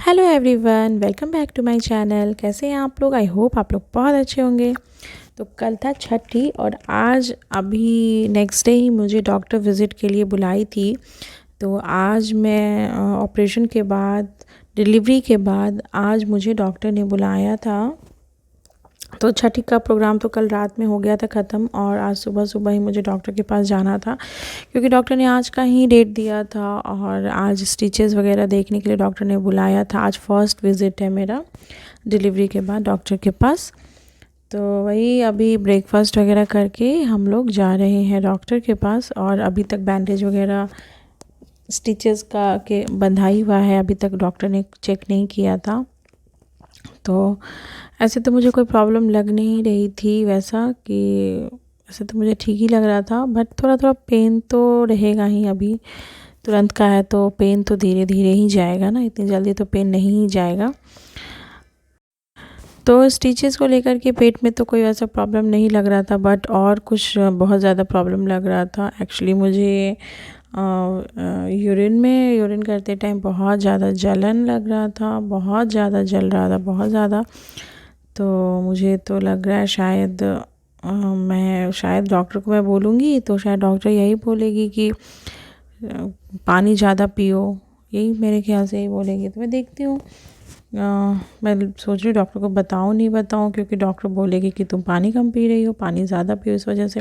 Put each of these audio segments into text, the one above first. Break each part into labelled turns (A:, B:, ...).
A: Hello everyone, welcome back to my channel. कैसे हैं आप लोग? आई होप आप लोग बहुत अच्छे होंगे। तो कल था छठी और आज अभी नेक्स्ट डे ही मुझे डॉक्टर विज़िट के लिए बुलाई थी। तो आज मैं ऑपरेशन के बाद, डिलीवरी के बाद आज मुझे डॉक्टर ने बुलाया था। तो छठी का प्रोग्राम तो कल रात में हो गया था ख़त्म और आज सुबह सुबह ही मुझे डॉक्टर के पास जाना था, क्योंकि डॉक्टर ने आज का ही डेट दिया था और आज स्टिचेस वगैरह देखने के लिए डॉक्टर ने बुलाया था। आज फर्स्ट विज़िट है मेरा डिलीवरी के बाद डॉक्टर के पास। तो वही अभी ब्रेकफास्ट वगैरह करके हम लोग जा रहे हैं डॉक्टर के पास। और अभी तक बैंडेज वगैरह स्टिचेस का के बंधाई हुआ है, अभी तक डॉक्टर ने चेक नहीं किया था। तो ऐसे तो मुझे कोई प्रॉब्लम लग नहीं रही थी, वैसा कि ऐसे तो मुझे ठीक ही लग रहा था, बट थोड़ा थोड़ा पेन तो रहेगा ही। अभी तुरंत का है तो पेन तो धीरे धीरे ही जाएगा ना, इतनी जल्दी तो पेन नहीं ही जाएगा। तो स्टिचेस को लेकर के पेट में तो कोई ऐसा प्रॉब्लम नहीं लग रहा था, बट और कुछ बहुत ज़्यादा प्रॉब्लम लग रहा था। एक्चुअली मुझे यूरिन करते टाइम बहुत ज़्यादा जलन लग रहा था, बहुत ज़्यादा जल रहा था, बहुत ज़्यादा। तो मुझे तो लग रहा है शायद डॉक्टर को मैं बोलूँगी तो शायद डॉक्टर यही बोलेगी कि पानी ज़्यादा पियो, यही मेरे ख्याल से यही बोलेगी। तो मैं देखती हूँ, मैं सोच रही हूँ डॉक्टर को बताऊँ नहीं बताऊँ, क्योंकि डॉक्टर बोलेगी कि तुम पानी कम पी रही हो, पानी ज़्यादा पियो इस वजह से।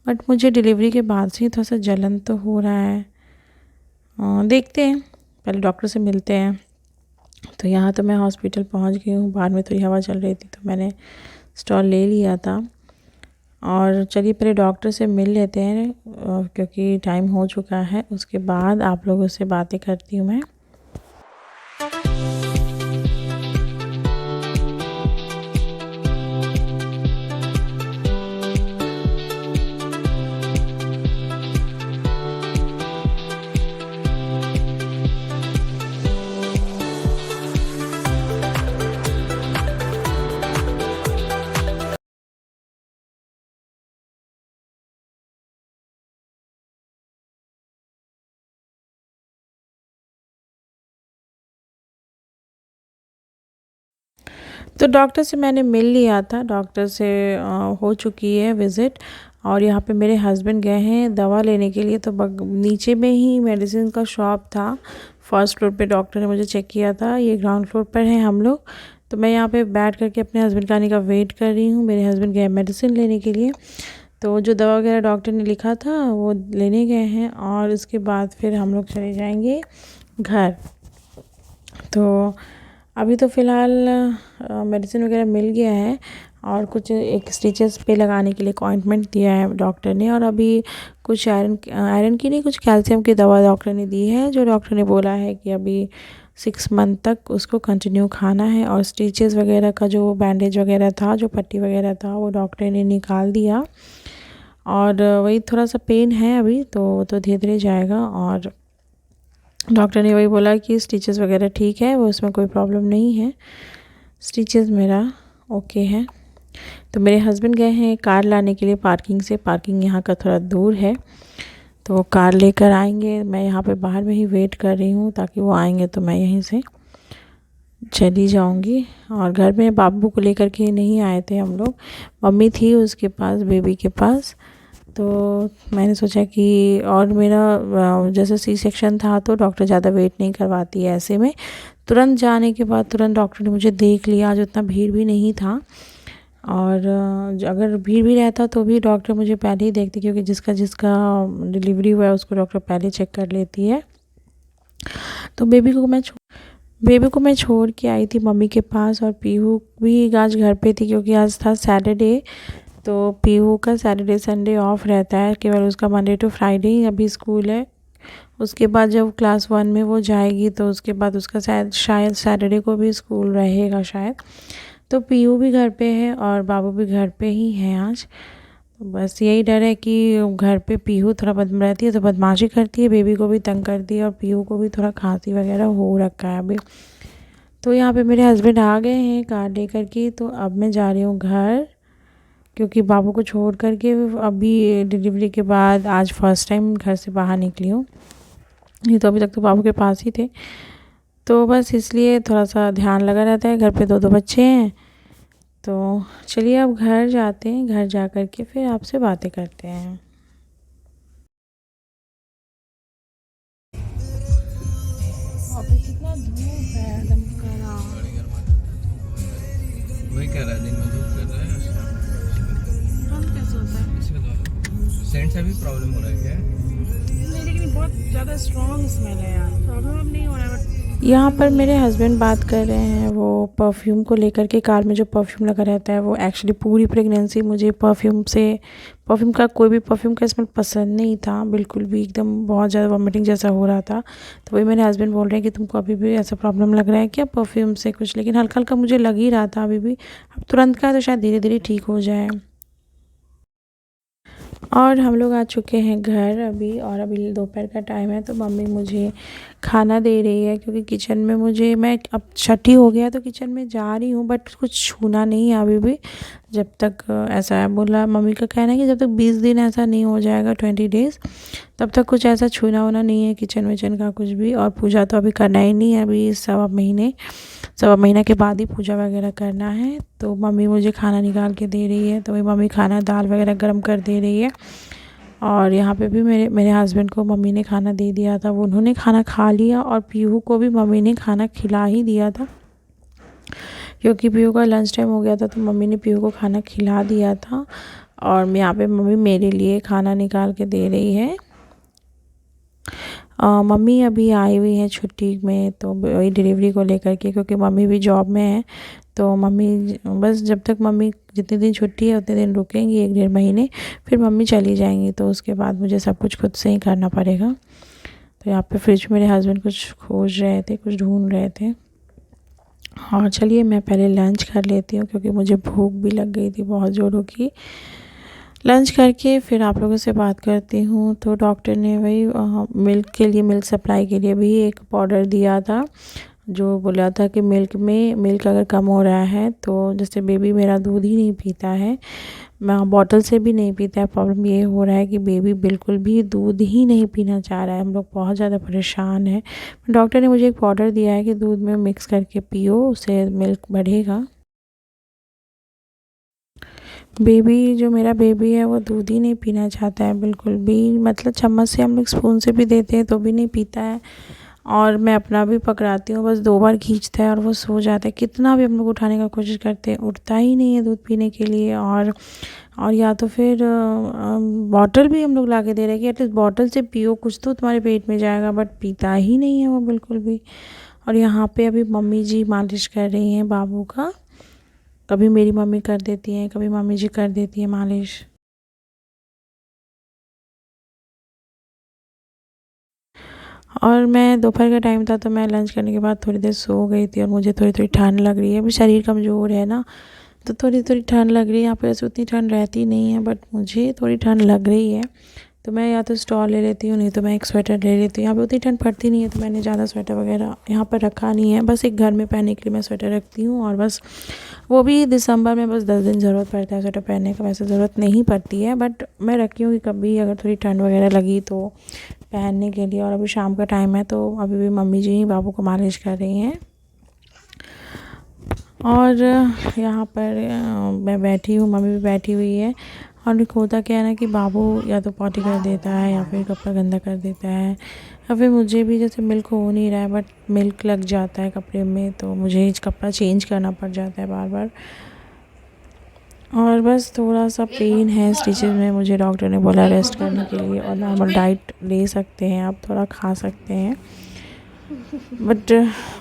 A: बट मुझे डिलीवरी के बाद से ही थोड़ा सा जलन तो हो रहा है। देखते हैं, पहले डॉक्टर से मिलते हैं। तो यहाँ तो मैं हॉस्पिटल पहुँच गई हूँ, बाहर में थोड़ी हवा चल रही थी तो मैंने स्टॉल ले लिया था। और चलिए पहले डॉक्टर से मिल लेते हैं, क्योंकि टाइम हो चुका है। उसके बाद आप लोगों से बातें करती हूँ मैं। तो डॉक्टर से मैंने मिल लिया था, डॉक्टर से हो चुकी है विज़िट। और यहाँ पे मेरे हस्बैंड गए हैं दवा लेने के लिए। तो नीचे में ही मेडिसिन का शॉप था, फर्स्ट फ्लोर पे डॉक्टर ने मुझे चेक किया था। ये ग्राउंड फ्लोर पर है हम लोग। तो मैं यहाँ पे बैठ करके अपने हस्बैंड का आने का वेट कर रही हूँ। मेरे हस्बैंड गए मेडिसिन लेने के लिए, तो जो दवा वगैरह डॉक्टर ने लिखा था वो लेने गए हैं और उसके बाद फिर हम लोग चले जाएंगे घर। तो अभी तो फ़िलहाल मेडिसिन वगैरह मिल गया है और कुछ एक स्टिचेस पे लगाने के लिए ऑइंटमेंट दिया है डॉक्टर ने। और अभी कुछ आयरन की नहीं, कुछ कैल्शियम की दवा डॉक्टर ने दी है, जो डॉक्टर ने बोला है कि अभी 6 मंथ तक उसको कंटिन्यू खाना है। और स्टिचेस वगैरह का जो बैंडेज वगैरह था, जो पट्टी वगैरह था, वो डॉक्टर ने निकाल दिया। और वही थोड़ा सा पेन है अभी, तो धीरे धीरे जाएगा। और डॉक्टर ने वही बोला कि स्टिचेस वगैरह ठीक है, वो उसमें कोई प्रॉब्लम नहीं है, स्टिचेस मेरा ओके है। तो मेरे हस्बैंड गए हैं कार लाने के लिए पार्किंग से, पार्किंग यहाँ का थोड़ा दूर है, तो वो कार लेकर आएंगे। मैं यहाँ पे बाहर में ही वेट कर रही हूँ ताकि वो आएंगे तो मैं यहीं से चली जाऊँगी। और घर में बाबू को लेकर के नहीं आए थे हम लोग, मम्मी थी उसके पास, बेबी के पास। तो मैंने सोचा कि, और मेरा जैसे सी सेक्शन था तो डॉक्टर ज़्यादा वेट नहीं करवाती है ऐसे में। तुरंत जाने के बाद तुरंत डॉक्टर ने मुझे देख लिया, आज उतना भीड़ भी नहीं था। और अगर भीड़ भी रहता तो भी डॉक्टर मुझे पहले ही देखती, क्योंकि जिसका जिसका डिलीवरी हुआ है उसको डॉक्टर पहले चेक कर लेती है। तो बेबी को मैं छोड़ के आई थी मम्मी के पास, और पीहू भी आज घर पे थी क्योंकि आज था सैटरडे। तो पीहू का सैटरडे संडे ऑफ रहता है, केवल उसका मंडे टू फ्राइडे ही अभी स्कूल है। उसके बाद जब क्लास 1 में वो जाएगी तो उसके बाद उसका शायद सैटरडे को भी स्कूल रहेगा शायद। तो पीहू भी घर पे है और बाबू भी घर पे ही है आज। तो बस यही डर है कि घर पे पीहू थोड़ा रहती है तो बदमाशी करती है, बेबी को भी तंग करती है, और पीहू को भी थोड़ा खांसी वगैरह हो रखा है अभी। तो यहाँ पे मेरे हस्बैंड आ गए हैं कार लेकर के, तो अब मैं जा रही हूँ घर, क्योंकि बाबू को छोड़ करके अभी डिलीवरी के बाद आज फर्स्ट टाइम घर से बाहर निकली हूँ। नहीं तो अभी तक तो बाबू के पास ही थे। तो बस इसलिए थोड़ा सा ध्यान लगा रहता है। घर पे 2 बच्चे हैं। तो चलिए अब घर जाते हैं, घर जा कर के फिर आपसे बातें करते हैं। कितना धूप है, एकदम कड़ा।
B: वही कह रहा है, दिन में धूप कर रहा है,
A: ठंड कैसे होता है?
B: इसके द्वारा सेंट से भी प्रॉब्लम हो रहा है क्या?
A: नहीं, लेकिन बहुत ज़्यादा स्ट्रॉन्ग स्मेल है यार। प्रॉब्लम नहीं हो रहा है बट यहाँ पर मेरे हस्बैंड बात कर रहे हैं वो परफ्यूम को लेकर के। कार में जो परफ्यूम लगा रहता है वो एक्चुअली पूरी प्रेगनेंसी मुझे परफ्यूम का कोई भी परफ्यूम का स्मेल पसंद नहीं था बिल्कुल भी। एकदम बहुत ज़्यादा वॉमिटिंग जैसा हो रहा था। तो वही मेरे हस्बैंड बोल रहे हैं कि तुमको अभी भी ऐसा प्रॉब्लम लग रहा है क्या परफ्यूम से कुछ? लेकिन हल्का हल्का मुझे लग ही रहा था अभी भी। अब तुरंत का है तो शायद धीरे धीरे ठीक हो जाए। और हम लोग आ चुके हैं घर अभी, और अभी दोपहर का टाइम है। तो मम्मी मुझे खाना दे रही है क्योंकि किचन में मैं अब छठी हो गया तो किचन में जा रही हूँ बट कुछ छूना नहीं है अभी भी। जब तक ऐसा है बोला, मम्मी का कहना है कि जब तक 20 दिन ऐसा नहीं हो जाएगा 20 डेज़ तब तक कुछ ऐसा छूना होना नहीं है किचन विचन का कुछ भी। और पूजा तो अभी करना ही नहीं है, अभी सवा महीना के बाद ही पूजा वगैरह करना है। तो मम्मी मुझे खाना निकाल के दे रही है। तो वही मम्मी खाना दाल वगैरह गर्म कर दे रही है। और यहाँ पे भी मेरे हस्बैंड को मम्मी ने खाना दे दिया था, वो उन्होंने खाना खा लिया। और पीहू को भी मम्मी ने खाना खिला ही दिया था क्योंकि पीहू का लंच टाइम हो गया था। तो मम्मी ने पीहू को खाना खिला दिया था। और यहाँ पे मम्मी मेरे लिए खाना निकाल के दे रही है। मम्मी अभी आई हुई हैं छुट्टी में, तो वही डिलीवरी को लेकर के, क्योंकि मम्मी भी जॉब में है। तो मम्मी बस जब तक मम्मी जितने दिन छुट्टी है उतने दिन रुकेंगी, 1 डेढ़ महीने, फिर मम्मी चली जाएंगी। तो उसके बाद मुझे सब कुछ खुद से ही करना पड़ेगा। तो यहाँ पे फ्रिज मेरे हस्बैंड कुछ खोज रहे थे, कुछ ढूंढ रहे थे। और चलिए मैं पहले लंच कर लेती हूँ क्योंकि मुझे भूख भी लग गई थी बहुत ज़ोरों की। लंच करके फिर आप लोगों से बात करती हूँ। तो डॉक्टर ने वही मिल्क सप्लाई के लिए भी एक पाउडर दिया था, जो बोला था कि मिल्क अगर कम हो रहा है, तो जैसे बेबी मेरा दूध ही नहीं पीता है, मैं बॉटल से भी नहीं पीता है। प्रॉब्लम ये हो रहा है कि बेबी बिल्कुल भी दूध ही नहीं पीना चाह रहा है। हम लोग बहुत ज़्यादा परेशान हैं। डॉक्टर ने मुझे एक पाउडर दिया है कि दूध में मिक्स करके पियो, उससे मिल्क बढ़ेगा। जो मेरा बेबी है वो दूध ही नहीं पीना चाहता है बिल्कुल भी। मतलब चम्मच से हम लोग स्पून से भी देते हैं तो भी नहीं पीता है। और मैं अपना भी पकड़ाती हूँ, बस 2 बार खींचता है और वो सो जाता है। कितना भी हम लोग उठाने का कोशिश करते हैं, उठता ही नहीं है दूध पीने के लिए। और या तो फिर बॉटल भी हम लोग ला के दे रहे हैं कि एटलीस्ट बॉटल से पियो, कुछ तो तुम्हारे पेट में जाएगा, बट पीता ही नहीं है वो बिल्कुल भी। और यहाँ पे अभी मम्मी जी मालिश कर रही हैं बाबू का। कभी मेरी मम्मी कर देती हैं, कभी मम्मी जी कर देती है मालिश। और मैं दोपहर का टाइम था तो मैं लंच करने के बाद थोड़ी देर सो गई थी। और मुझे थोड़ी थोड़ी ठंड लग रही है, अभी शरीर कमज़ोर है ना, तो थोड़ी थोड़ी ठंड लग रही है। यहाँ पे वैसे उतनी ठंड रहती नहीं है बट मुझे थोड़ी ठंड लग रही है। तो मैं या तो स्टॉल ले लेती हूँ, नहीं तो मैं एक स्वेटर ले लेती हूँ। यहाँ पे उतनी ठंड पड़ती नहीं है तो मैंने ज़्यादा स्वेटर वगैरह यहाँ पर रखा नहीं है। बस एक घर में पहनने के लिए मैं स्वेटर रखती हूँ, और बस वो भी दिसंबर में बस 10 दिन ज़रूरत पड़ता है स्वेटर पहनने का, वैसे ज़रूरत नहीं पड़ती है। बट मैं रखी हूँ कि कभी अगर थोड़ी ठंड वगैरह लगी तो पहनने के लिए। और अभी शाम का टाइम है तो अभी भी मम्मी जी ही बाबू को मालिश कर रही हैं। और यहाँ पर मैं बैठी हूँ, मम्मी भी बैठी हुई है। और होता क्या है ना कि बाबू या तो पॉटी कर देता है या फिर कपड़ा गंदा कर देता है, या फिर मुझे भी जैसे मिल्क हो नहीं रहा है बट मिल्क लग जाता है कपड़े में, तो मुझे कपड़ा चेंज करना पड़ जाता है बार बार। और बस थोड़ा सा पेन है स्टिचेस में, मुझे डॉक्टर ने बोला रेस्ट करने के लिए, और नॉर्मल डाइट ले सकते हैं आप, थोड़ा खा सकते हैं। बट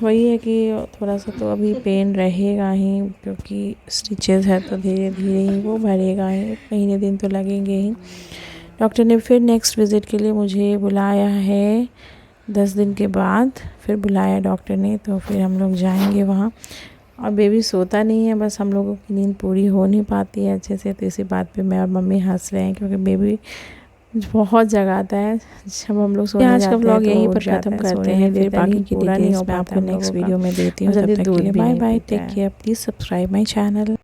A: वही है कि थोड़ा सा तो अभी पेन रहेगा ही, क्योंकि स्टिचेस है तो धीरे धीरे ही वो भरेगा ही, महीने दिन तो लगेंगे ही। डॉक्टर ने फिर नेक्स्ट विज़िट के लिए मुझे बुलाया है 10 दिन के बाद, फिर बुलाया डॉक्टर ने, तो फिर हम लोग जाएंगे वहाँ। और बेबी सोता नहीं है, बस हम लोगों की नींद पूरी हो नहीं पाती है अच्छे से, तो इसी बात पे मैं और मम्मी हंस रहे हैं क्योंकि बेबी बहुत जगाता है। जब हम लोग सोने जाते हैं, आज का व्लॉग यहीं पर ख़त्म करते हैं, फिर बाकी की डिटेल्स मैं आपको नेक्स्ट वीडियो में देती हूँ। जब तक के लिए bye bye, take care, please subscribe my channel.